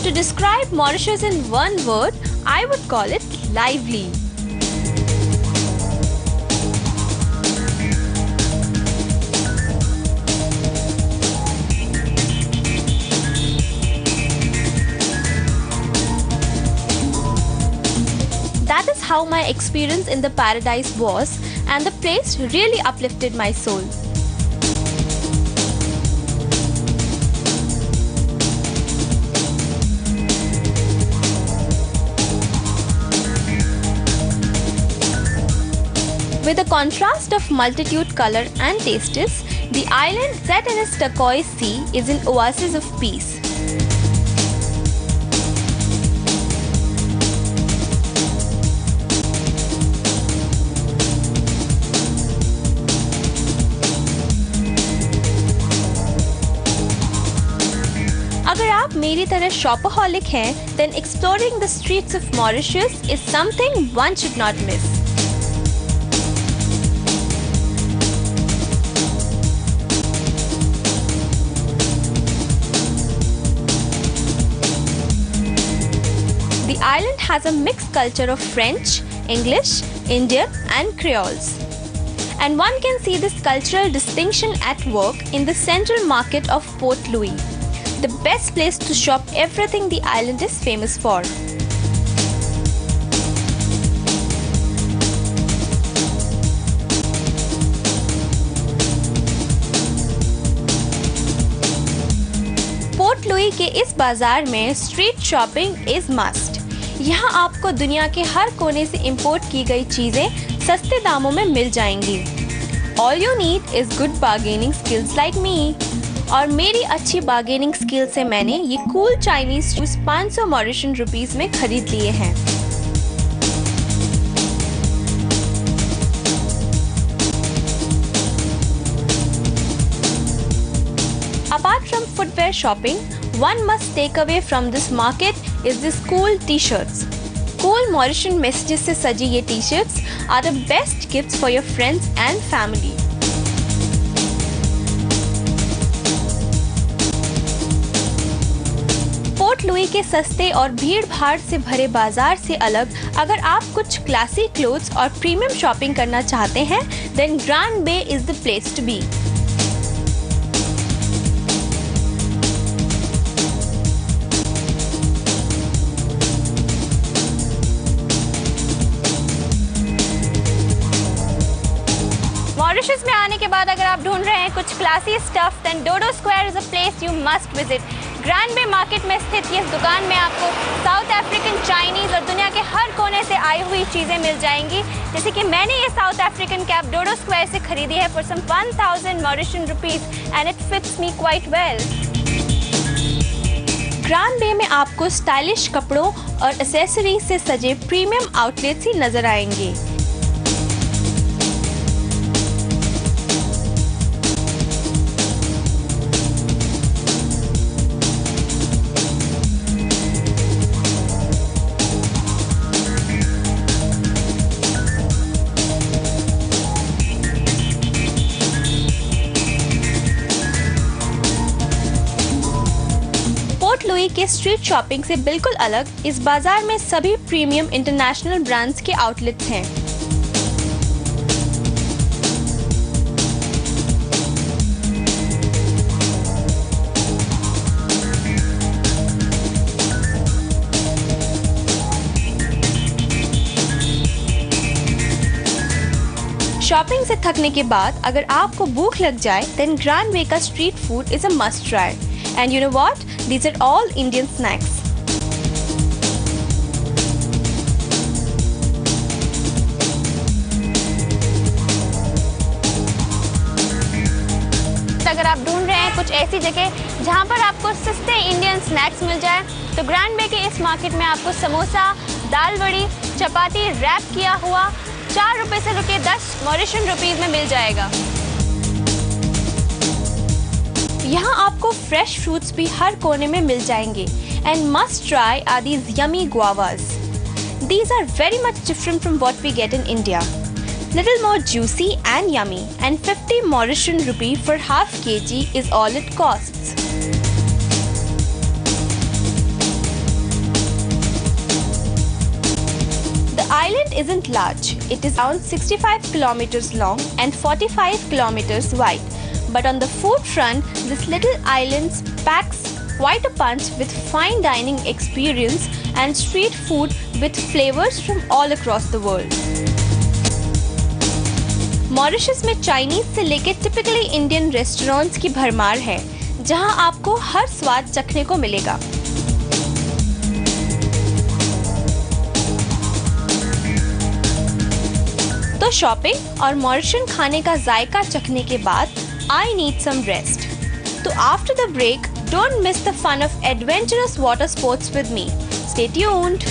To describe Mauritius in one word, I would call it lively. That is how my experience in the paradise was, and the place really uplifted my soul. With a contrast of multitude color and tastes, the island set in its turquoise sea is an oasis of peace. अगर आप मेरी तरह शॉपaholic हैं, then exploring the streets of Mauritius is something one should not miss. The island has a mixed culture of French, English, Indian and Creoles. And one can see this cultural distinction at work in the central market of Port Louis, the best place to shop everything the island is famous for. Port Louis के इस बाजार में street shopping is must. यहाँ आपको दुनिया के हर कोने से इंपोर्ट की गई चीजें सस्ते दामों में मिल जाएंगी। All you need is good bargaining skills like me. और मेरी अच्छी बार्गेनिंग स्किल से मैंने ये cool Chinese shoes 500 Mauritian rupees में खरीद लिए हैं। Apart from footwear shopping, one must take away from this market is this cool t-shirts. Cool Mauritian messages से सजी ये t-shirts are the best gifts for your friends and family. Port Louis के सस्ते और भीड़-भाड़ से भरे बाजार से अलग अगर आप कुछ क्लासी क्लोथ्स और प्रीमियम शॉपिंग करना चाहते हैं, then Grand Bay is the place to be. Mauritius में आने के बाद अगर आप ढूंढ रहे हैं कुछ classy stuff, then Dodo Square is a place you must visit. Grand Bay market में स्थित इस दुकान में आपको साउथ अफ्रीकन, चाइनीज और दुनिया के हर कोने से आई हुई चीजें मिल जाएंगी। जैसे कि मैंने ये साउथ अफ्रीकन कैप डोडो स्क्वायर से खरीदी है for some 1000 Mauritian rupees and it fits me quite well. Grand bay में आपको स्टाइलिश कपड़ों और एक्सेसरीज से सजे प्रीमियम आउटलेट्स ही नजर आएंगे। पोर्ट लुई के स्ट्रीट शॉपिंग से बिल्कुल अलग इस बाजार में सभी प्रीमियम इंटरनेशनल ब्रांड्स के आउटलेट्स हैं। शॉपिंग से थकने के बाद अगर आपको भूख लग जाए, then Grand Bay का street food is a must try. And you know what? These are all Indian snacks. अगर आप ढूंढ रहे हैं कुछ ऐसी जगह जहां पर आपको सस्ते इंडियन स्नैक्स मिल जाए, तो ग्रैंड बे के इस मार्केट में आपको समोसा, दाल बड़ी, चपाती रैप किया हुआ 4 रुपए से लेकर 10 मॉरिशियन रुपीस में मिल जाएगा। यहाँ आपको फ्रेश फ्रूट्स भी हर कोने में मिल जाएंगे and must try are these yummy guavas. These are very much different from what we get in India. Little more juicy and yummy, and 50 Mauritian rupee for half kg is all it costs. island isn't large. It is around 65 kilometers long and 45 kilometers wide. But on the food front, this little island packs quite a punch with fine dining experience and street food with flavors from all across the world. Mauritius में Chinese से लेकर typically Indian restaurants की भरमार है, जहां आपको हर स्वाद चखने को मिलेगा। तो शॉपिंग और मॉरिशन खाने का जायका चखने के बाद आई नीड सम रेस्ट। तो after the break, don't miss the fun of adventurous water sports with me. Stay tuned.